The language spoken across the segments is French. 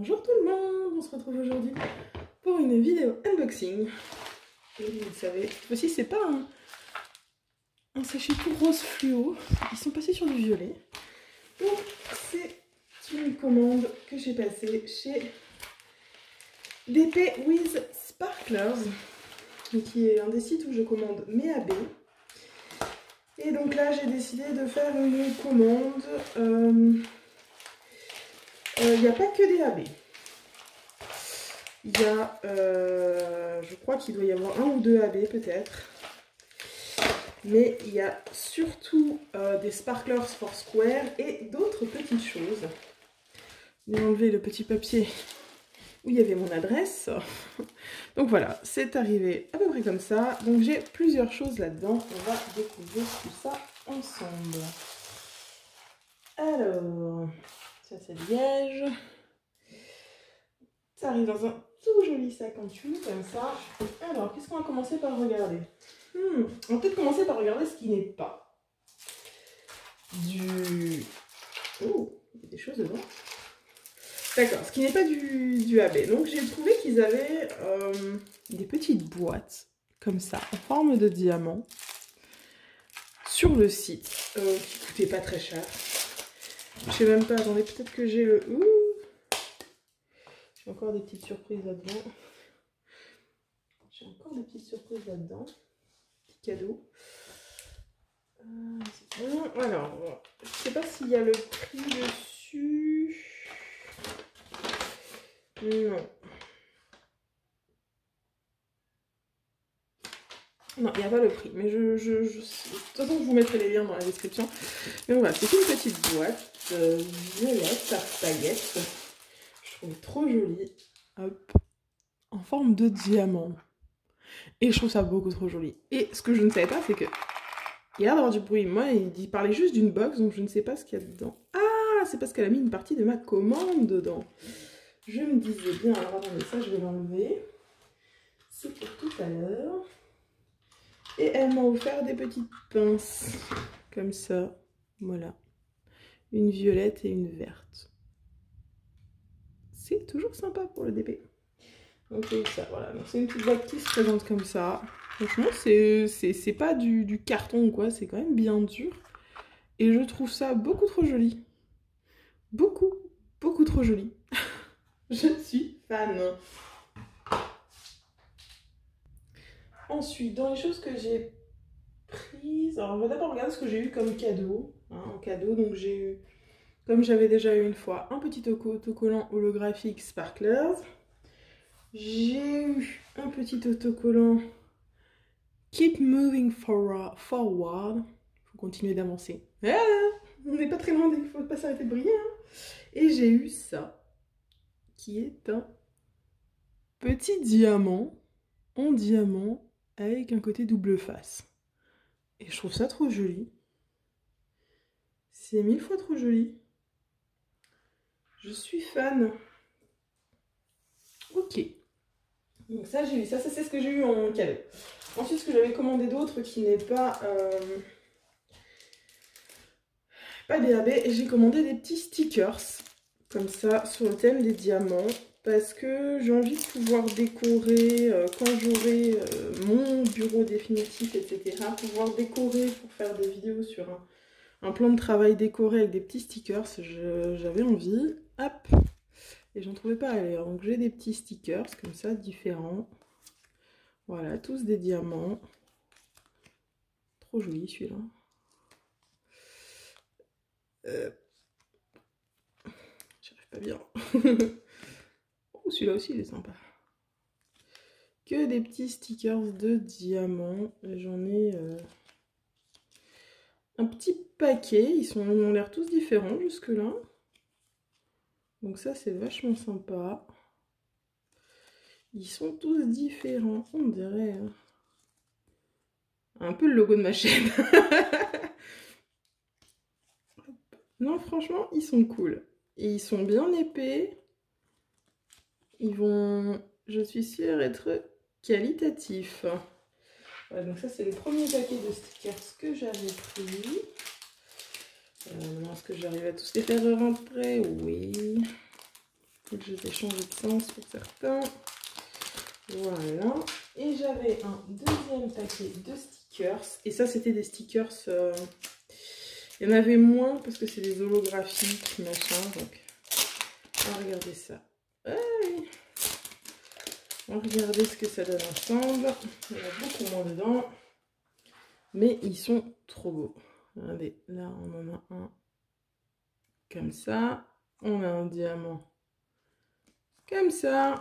Bonjour tout le monde, on se retrouve aujourd'hui pour une vidéo unboxing. Et vous savez, cette fois-ci c'est pas un sachet tout rose fluo, ils sont passés sur du violet. Donc c'est une commande que j'ai passée chez DP with Sparklers, qui est un des sites où je commande mes AB. Et donc là j'ai décidé de faire une commande. Il n'y a pas que des AB. Il y a, je crois qu'il doit y avoir un ou deux AB peut-être. Mais il y a surtout des Sparklers Foursquare et d'autres petites choses. J'ai enlevé le petit papier où il y avait mon adresse. Donc voilà, c'est arrivé à peu près comme ça. Donc j'ai plusieurs choses là-dedans. On va découvrir tout ça ensemble. Alors, ça c'est liège. Ça arrive dans un tout joli sac en tulle comme ça. Alors, qu'est-ce qu'on va commencer par regarder? On va peut-être commencer par regarder ce qui n'est pas du... Oh, il y a des choses dedans. D'accord, ce qui n'est pas du AB. Donc j'ai trouvé qu'ils avaient des petites boîtes comme ça, en forme de diamant, sur le site, qui coûtaient pas très cher. Je sais même pas, attendez, peut-être que j'ai le... J'ai encore des petites surprises là-dedans. Petit cadeau. Alors, je sais pas s'il y a le prix dessus. Non. Non, il n'y a pas le prix. Mais de toute façon, je vous mettrai les liens dans la description. Mais voilà, c'est une petite boîte violette à paillettes. Je trouve trop jolie. Hop. En forme de diamant. Et je trouve ça beaucoup trop joli. Et ce que je ne savais pas, c'est que il y a l'air d'avoir du bruit. Moi, il parlait juste d'une box, donc je ne sais pas ce qu'il y a dedans. Ah, c'est parce qu'elle a mis une partie de ma commande dedans. Je me disais bien, alors attendez, ça je vais l'enlever. C'est pour tout à l'heure. Et elle m'a offert des petites pinces. Comme ça. Voilà. Une violette et une verte. C'est toujours sympa pour le DP. Donc c'est ça, voilà. Donc c'est une petite boîte qui se présente comme ça. Franchement, c'est pas du carton ou quoi, c'est quand même bien dur. Et je trouve ça beaucoup trop joli. Beaucoup trop joli. Je suis fan. Ensuite, dans les choses que j'ai prises, alors on va d'abord regarder ce que j'ai eu comme cadeau. En cadeau, donc j'ai eu, comme j'avais déjà eu une fois, un petit autocollant holographique Sparklers. J'ai eu un petit autocollant Keep Moving Forward. Faut continuer d'avancer. Ah, on n'est pas très loin, il faut pas s'arrêter de briller. Et j'ai eu ça, qui est un petit diamant en diamant avec un côté double face. Et je trouve ça trop joli. C'est 1000 fois trop joli. Je suis fan. Ok. Donc ça, j'ai eu ça. Ça, c'est ce que j'ai eu en cadeau. Ensuite, ce que j'avais commandé d'autre qui n'est pas... pas des AB, j'ai commandé des petits stickers. Comme ça, sur le thème des diamants. Parce que j'ai envie de pouvoir décorer quand j'aurai mon bureau définitif, etc. Pouvoir décorer pour faire des vidéos sur un plan de travail décoré avec des petits stickers. J'avais envie. Hop. Et j'en trouvais pas ailleurs. Donc j'ai des petits stickers comme ça, différents. Voilà, tous des diamants. Trop joli celui-là. J'arrive pas bien. Oh, celui-là aussi il est sympa. Que des petits stickers de diamants. J'en ai un petit paquet. Ils ont l'air tous différents jusque-là. Donc ça c'est vachement sympa. Ils sont tous différents. On dirait un peu le logo de ma chaîne. Non, franchement, ils sont cool. Et ils sont bien épais. Ils vont, je suis sûre, être qualitatifs. Voilà, donc ça, c'est le premier paquet de stickers que j'avais pris. Est-ce que j'arrive à tous les faire rentrer? Oui. Je les ai changés de sens pour certains. Voilà. Et j'avais un deuxième paquet de stickers. Et ça, c'était des stickers... Il y en avait moins parce que c'est des holographiques, machin. Donc, on va regarder ça. Allez. On va regarder ce que ça donne ensemble. Il y en a beaucoup moins dedans. Mais ils sont trop beaux. Regardez, là, on en a un comme ça. On a un diamant comme ça.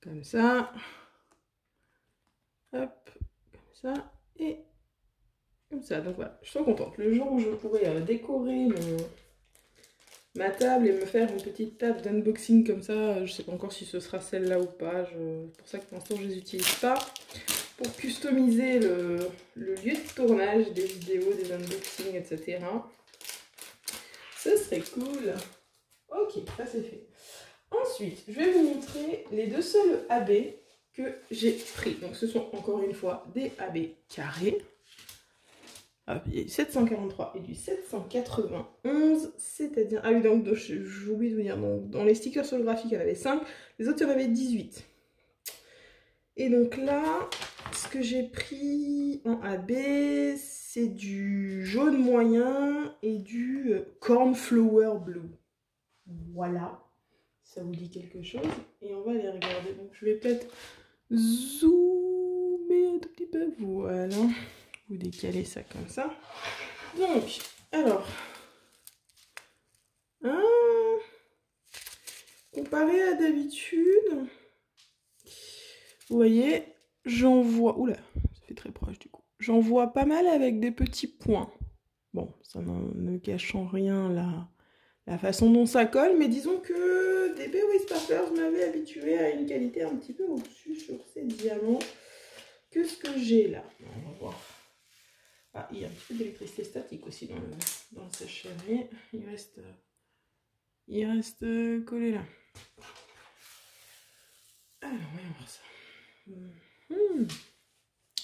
Comme ça. Hop, comme ça. Et comme ça. Donc voilà, je suis trop contente. Le jour où je pourrai décorer ma table et me faire une petite table d'unboxing comme ça, je sais pas encore si ce sera celle-là ou pas. C'est pour ça que pour l'instant je les utilise pas. Pour customiser le lieu de tournage des vidéos, des unboxings, etc. Ce serait cool. Ok, ça c'est fait. Ensuite, je vais vous montrer les deux seuls AB que j'ai pris. Donc ce sont encore une fois des AB carrés. Il y a du 743 et du 791, c'est-à-dire... Ah oui, donc j'ai oublié de vous dire, donc, dans les stickers holographiques, il y en avait 5, les autres, il y en avait 18. Et donc là, ce que j'ai pris en AB, c'est du jaune moyen et du cornflower blue. Voilà, ça vous dit quelque chose. Et on va les regarder. Donc je vais peut-être zoomer un tout petit peu. Voilà. Vous décalez ça comme ça. Donc, alors, comparé à d'habitude, vous voyez, j'en vois... Oula, ça fait très proche du coup. J'en vois pas mal avec des petits points. Bon, ça ne cache en rien la façon dont ça colle, mais disons que DB Whisperers m'avait habitué à une qualité un petit peu au-dessus sur ces diamants que ce que j'ai là. On va voir. Ah, il y a un petit peu d'électricité statique aussi dans le sachet. Il reste collé là. Alors, voyons voir ça.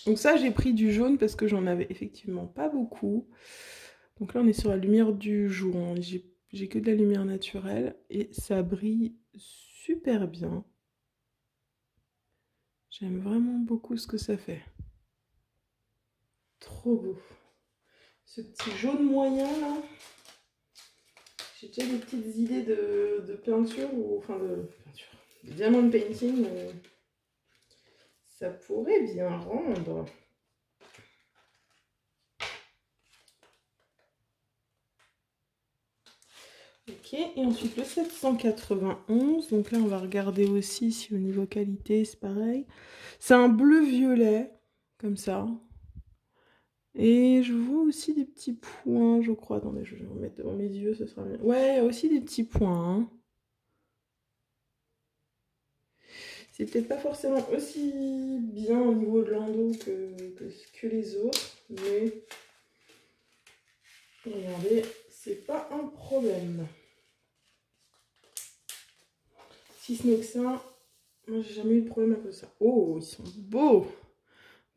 Donc ça, j'ai pris du jaune parce que j'en avais effectivement pas beaucoup. Donc là, on est sur la lumière du jour. Hein. J'ai que de la lumière naturelle et ça brille super bien. J'aime vraiment beaucoup ce que ça fait. Trop beau. Ce petit jaune moyen là. J'ai déjà des petites idées de peinture ou enfin de diamond painting. Ça pourrait bien rendre. Ok, et ensuite le 791. Donc là, on va regarder aussi si au niveau qualité, c'est pareil. C'est un bleu-violet, comme ça. Et je vois aussi des petits points, je crois. Attendez, je vais remettre devant mes yeux, ce sera bien. Ouais, il y a aussi des petits points. Hein. C'est peut-être pas forcément aussi bien au niveau de l'endo que les autres, mais regardez, c'est pas un problème. Si ce n'est que ça, moi j'ai jamais eu de problème avec ça. Oh, ils sont beaux!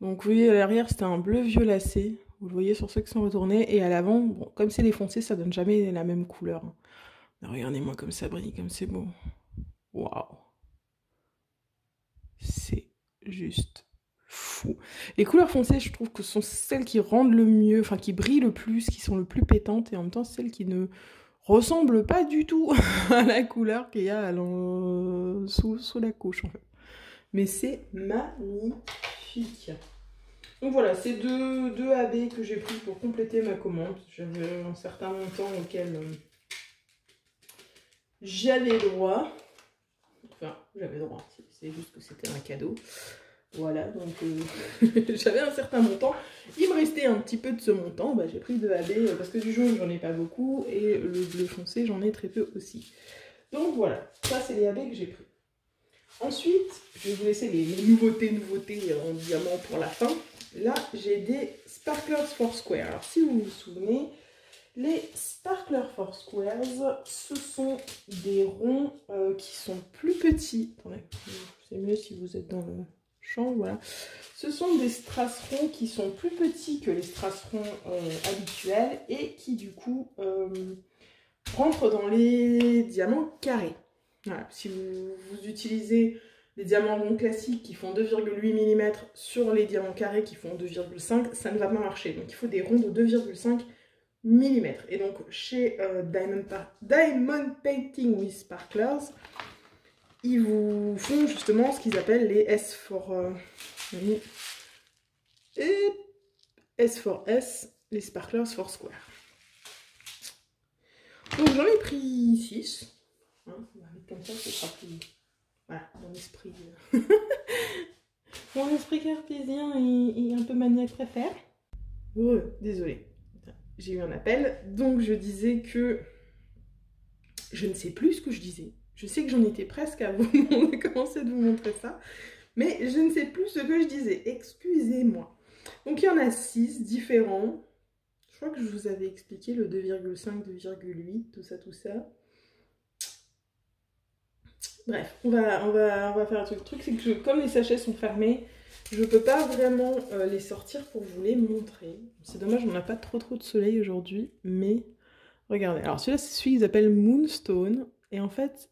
Donc vous voyez à l'arrière c'était un bleu violacé, vous le voyez sur ceux qui sont retournés, et à l'avant, bon, comme c'est défoncé, ça donne jamais la même couleur. Regardez-moi comme ça brille, comme c'est beau. Waouh! C'est juste fou. Les couleurs foncées, je trouve que sont celles qui rendent le mieux, enfin qui brillent le plus, qui sont le plus pétantes, et en même temps celles qui ne ressemblent pas du tout à la couleur qu'il y a sous la couche en fait. Mais c'est magnifique. Donc voilà, c'est deux AB que j'ai pris pour compléter ma commande. J'avais un certain montant auquel j'avais droit. Enfin, j'avais droit, c'est juste que c'était un cadeau. Voilà, donc j'avais un certain montant. Il me restait un petit peu de ce montant. Bah, j'ai pris deux AB parce que du jaune, j'en ai pas beaucoup. Et le bleu foncé, j'en ai très peu aussi. Donc voilà, ça c'est les AB que j'ai pris. Ensuite, je vais vous laisser les nouveautés en diamant pour la fin. Là, j'ai des Sparklers Foursquare. Alors, si vous vous souvenez, les Sparklers Foursquares, ce sont des ronds qui sont plus petits. Attendez, c'est mieux si vous êtes dans le champ, voilà. Ce sont des strass ronds qui sont plus petits que les strass ronds habituels et qui, du coup, rentre dans les diamants carrés. Voilà. Si vous utilisez des diamants ronds classiques qui font 2,8 mm sur les diamants carrés qui font 2,5, ça ne va pas marcher. Donc il faut des ronds de 2,5 mm. Et donc chez Diamond Painting with Sparklers, ils vous font justement ce qu'ils appellent les S4S, les Sparklers for Square. Donc j'en ai pris 6. Hein, on va mettre comme ça, ce sera plus... Voilà, mon esprit... mon esprit cartésien et un peu maniaque préfère. Désolée, j'ai eu un appel. Donc je disais que... Je ne sais plus ce que je disais. Je sais que j'en étais presque à vous commencer de vous montrer ça. Mais je ne sais plus ce que je disais. Excusez-moi. Donc il y en a 6 différents. Je crois que je vous avais expliqué le 2,5, 2,8, tout ça. Bref, on va faire un truc. Le truc, c'est que comme les sachets sont fermés, je ne peux pas vraiment les sortir pour vous les montrer. C'est dommage, on n'a pas trop de soleil aujourd'hui, mais regardez. Alors celui-là, c'est celui qu'ils appellent Moonstone. Et en fait,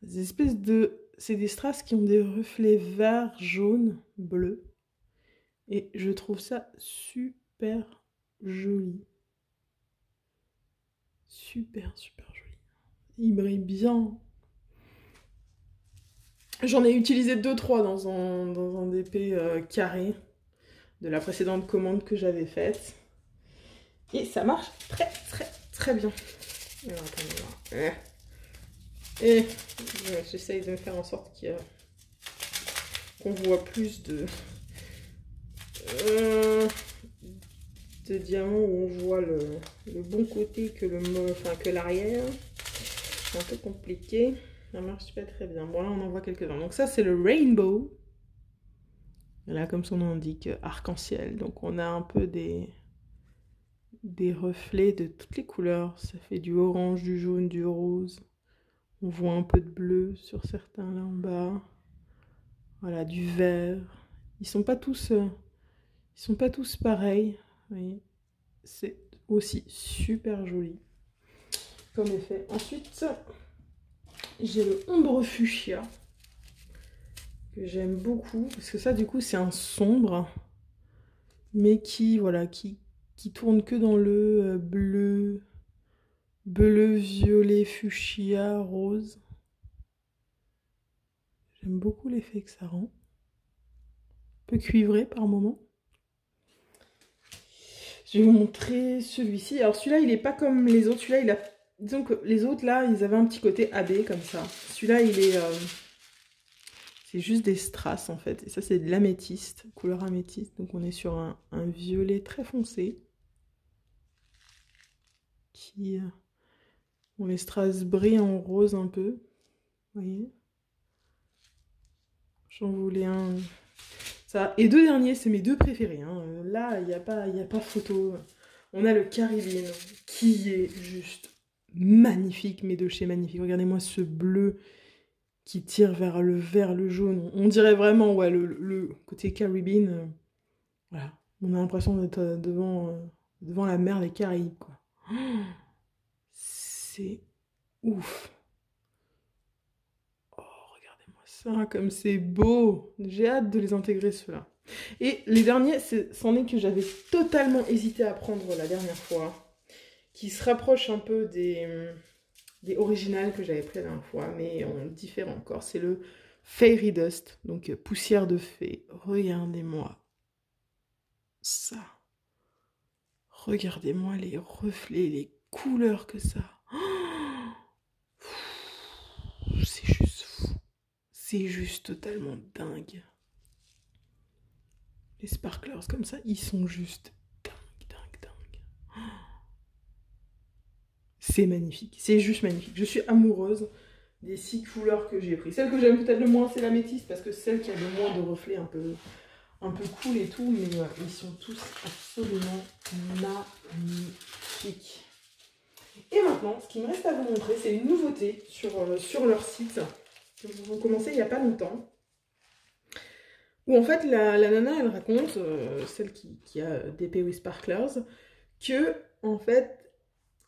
c'est des strass qui ont des reflets vert, jaune, bleu. Et je trouve ça super joli. Super joli. Il brille bien. J'en ai utilisé 2-3 dans un DP carré de la précédente commande que j'avais faite. Et ça marche très bien. Alors, attendez, et j'essaye de faire en sorte qu'on voit plus de diamants où on voit le bon côté que l'arrière. C'est un peu compliqué. Ça marche pas très bien. Bon, là, on en voit quelques-uns. Donc ça, c'est le Rainbow. Et là, comme son nom indique, arc-en-ciel. Donc on a un peu des reflets de toutes les couleurs. Ça fait du orange, du jaune, du rose. On voit un peu de bleu sur certains là en bas. Voilà, du vert. Ils sont pas tous pareils. Vous voyez, c'est aussi super joli comme effet. Ensuite, j'ai le ombre fuchsia que j'aime beaucoup parce que ça, du coup, c'est un sombre, mais qui tourne que dans le bleu, violet, fuchsia, rose. J'aime beaucoup l'effet que ça rend. Un peu cuivré par moment. Je vais vous montrer celui-ci. Alors celui-là, il n'est pas comme les autres. Celui-là, disons que les autres, là, ils avaient un petit côté AB comme ça. Celui-là, il est... c'est juste des strass, en fait. Et ça, c'est de l'améthyste, couleur améthyste. Donc on est sur un violet très foncé. Bon, les strass brillent en rose un peu. Vous voyez? J'en voulais un... Ça. Et 2 derniers, c'est mes 2 préférés. Hein. Là, il n'y a pas photo. On a le Caribbean qui est juste magnifique, mais de chez magnifique. Regardez-moi ce bleu qui tire vers le vert, le jaune. On dirait vraiment, ouais, le côté Caribbean. Voilà. On a l'impression d'être devant la mer des Caraïbes, quoi. C'est ouf. Ça, comme c'est beau. J'ai hâte de les intégrer, ceux-là. Et les derniers, c'en est que j'avais totalement hésité à prendre la dernière fois, qui se rapproche un peu des originales que j'avais pris la dernière fois, mais en différent encore. C'est le Fairy Dust, donc poussière de fée. Regardez-moi ça. Regardez-moi les reflets, les couleurs que ça. C'est juste fou. C'est juste totalement dingue. Les sparklers comme ça, ils sont juste dingue. C'est magnifique, c'est juste magnifique. Je suis amoureuse des 6 couleurs que j'ai pris. Celle que j'aime peut-être le moins, c'est l'améthyste, parce que c'est celle qui a le moins de reflets un peu cool et tout, mais ils sont tous absolument magnifiques. Et maintenant, ce qui me reste à vous montrer, c'est une nouveauté sur leur site, que vous commencez il n'y a pas longtemps. Où en fait, la nana, elle raconte, celle qui a DP with Sparklers, que, en fait,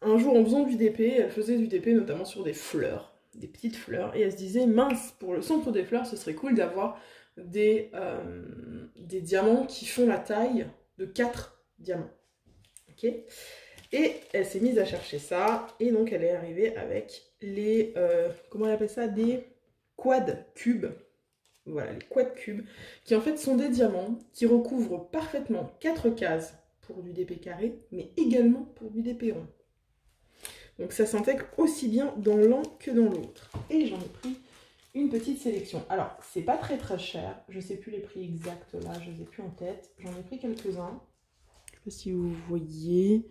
un jour en faisant du DP, elle faisait du DP notamment sur des fleurs, des petites fleurs, et elle se disait mince, pour le centre des fleurs, ce serait cool d'avoir des diamants qui font la taille de 4 diamants. Ok. Et elle s'est mise à chercher ça, et donc elle est arrivée avec les, comment elle appelle ça, des quad cubes. Voilà, les quad cubes, qui en fait sont des diamants qui recouvrent parfaitement 4 cases pour du DP carré, mais également pour du DP rond. Donc ça s'intègre aussi bien dans l'un que dans l'autre. Et j'en ai pris une petite sélection. Alors, c'est pas très très cher, je sais plus les prix exacts là, je les ai plus en tête. J'en ai pris quelques-uns. Je sais pas si vous voyez.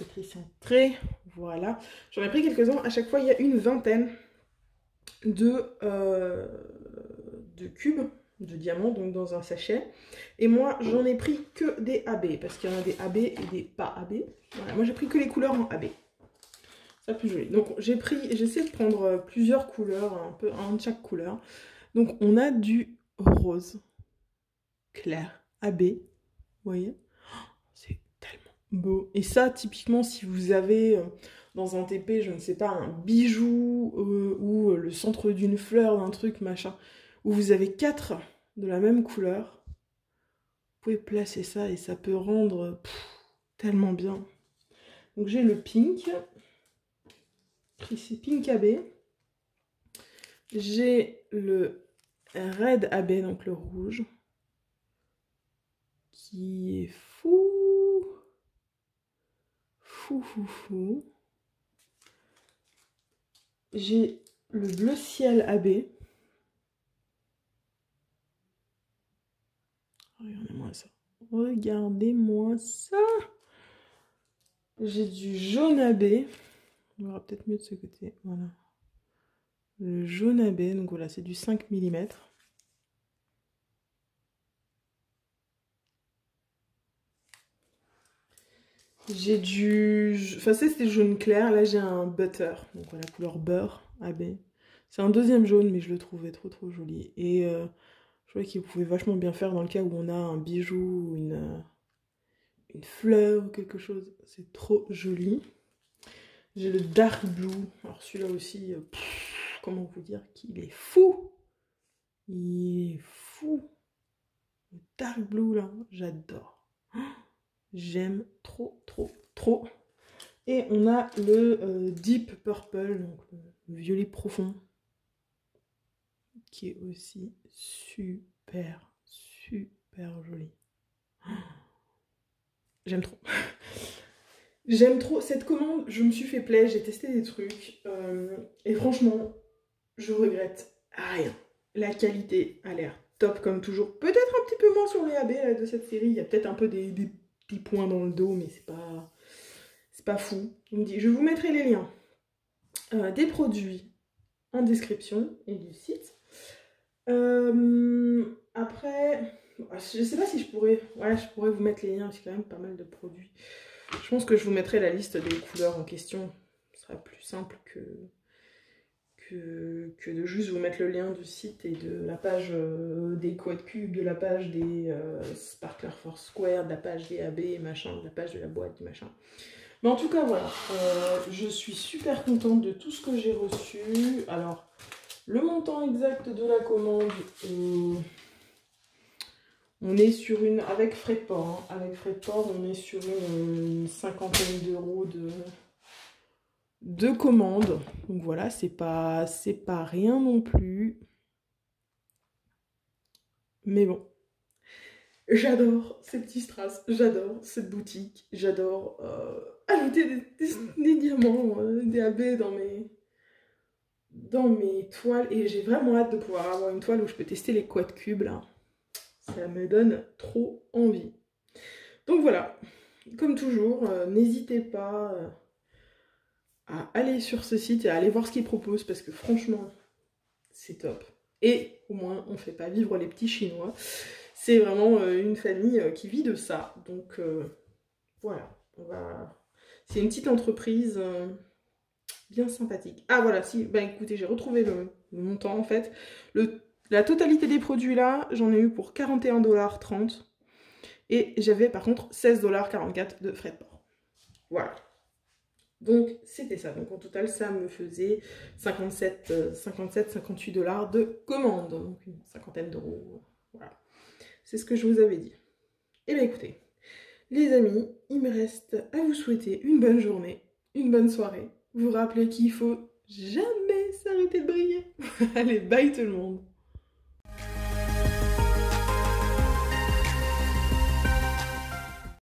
Écrit centré, voilà. J'en ai pris quelques-uns. À chaque fois, il y a une vingtaine de cubes de diamants, donc dans un sachet. Et moi, j'en ai pris que des AB, parce qu'il y en a des AB et des pas AB. Voilà, moi, j'ai pris que les couleurs en AB. Ça plus joli. Donc, j'ai essayé de prendre plusieurs couleurs, un de chaque couleur. Donc, on a du rose clair AB, vous voyez. C'est tellement beau. Et ça, typiquement, si vous avez dans un TP, je ne sais pas, un bijou ou le centre d'une fleur, d'un truc, machin, où vous avez 4 de la même couleur, vous pouvez placer ça et ça peut rendre tellement bien. Donc j'ai le pink, ici pink AB, j'ai le red AB, donc le rouge, qui est fou, fou, fou, fou. J'ai le bleu ciel AB. Regardez-moi ça. Regardez-moi ça. J'ai du jaune AB. On verra peut-être mieux de ce côté. Voilà. Le jaune AB. Donc voilà, c'est du 5 mm. J'ai du... Enfin, c'était jaune clair. Là, j'ai un butter. Donc voilà, couleur beurre AB. C'est un deuxième jaune, mais je le trouvais trop joli. Et je trouvais qu'il pouvait vachement bien faire dans le cas où on a un bijou ou une fleur ou quelque chose. C'est trop joli. J'ai le dark blue. Alors celui-là aussi, comment vous dire qu'il est fou. Il est fou. Le dark blue là, j'adore. J'aime trop. Et on a le deep purple, donc le violet profond, qui est aussi super joli. J'aime trop. J'aime trop cette commande, je me suis fait plaisir, j'ai testé des trucs et franchement, je regrette rien. La qualité a l'air top comme toujours. Peut-être un petit peu moins sur les AB là, de cette série, il y a peut-être un peu des petits points dans le dos, mais c'est pas fou. Je vous mettrai les liens des produits en description et du site. Après, je sais pas si je pourrais... Ouais, je pourrais vous mettre les liens, c'est quand même pas mal de produits. Je pense que je vous mettrai la liste des couleurs en question. Ce sera plus simple que de juste vous mettre le lien du site et de la page des quad cubes, de la page des Sparkler Force Square, de la page des AB, machin, de la page de la boîte, du machin. Mais en tout cas, voilà. Je suis super contente de tout ce que j'ai reçu. Alors, le montant exact de la commande... on est sur une, avec frais de port, hein, avec frais de port, on est sur une cinquantaine d'euros de commande. Donc voilà, c'est pas rien non plus. Mais bon, j'adore ces petits strass, j'adore cette boutique, j'adore ajouter des diamants, des AB dans mes toiles. Et j'ai vraiment hâte de pouvoir avoir une toile où je peux tester les quad cubes là. Ça me donne trop envie. Donc voilà, comme toujours, n'hésitez pas à aller sur ce site et à aller voir ce qu'ils proposent parce que franchement, c'est top. Et au moins, on ne fait pas vivre les petits Chinois. C'est vraiment une famille qui vit de ça. Donc voilà, c'est une petite entreprise bien sympathique. Ah voilà, si, bah écoutez, j'ai retrouvé le montant en fait. La totalité des produits là, j'en ai eu pour 41,30 $. Et j'avais par contre 16,44 $ de frais de port. Voilà. Donc c'était ça. Donc en total, ça me faisait 58 $ de commande. Donc une cinquantaine d'euros. Voilà. C'est ce que je vous avais dit. Et bien écoutez, les amis, il me reste à vous souhaiter une bonne journée, une bonne soirée. Vous rappelez qu'il faut jamais s'arrêter de briller. Allez, bye tout le monde.